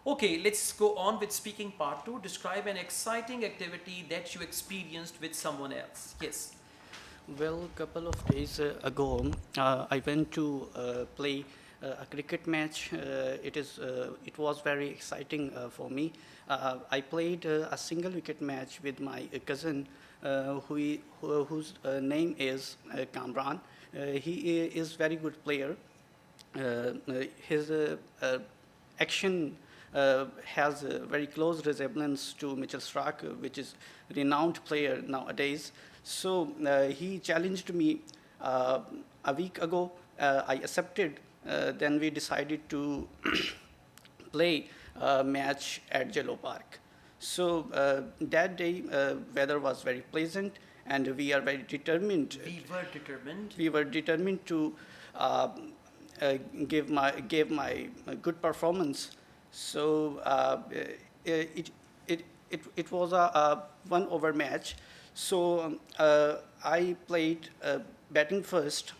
Okay, let's go on with speaking part 2. Describe an exciting activity that you experienced with someone else. Yes. Well, a couple of days ago, I went to play a cricket match. It was very exciting for me. I played a single wicket match with my cousin, whose name is Kamran. He is very good player. His action has a very close resemblance to Mitchell Stark, which is a renowned player nowadays. So he challenged me a week ago. I accepted. Then we decided to play a match at Jello Park. So that day, weather was very pleasant, and we are very determined. We were determined. We were determined to uh, give my good performance. So it was a 1 over match. So I played batting first.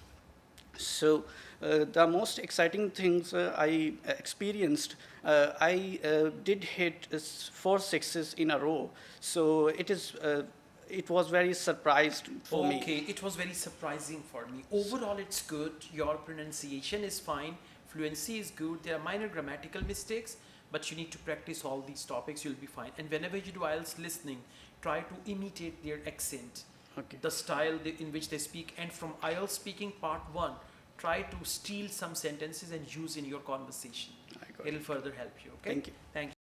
So the most exciting things I experienced, I did hit 4 sixes in a row. So it was very surprised for me. Okay, it was very surprising for me. Overall, it's good. Your pronunciation is fine. Fluency is good. There are minor grammatical mistakes, but you need to practice all these topics. You'll be fine. And whenever you do IELTS listening, try to imitate their accent, Okay. the style in which they speak. And from IELTS speaking part 1, try to steal some sentences and use in your conversation. I got It'll it. further help you. Okay. Thank you. Thank you.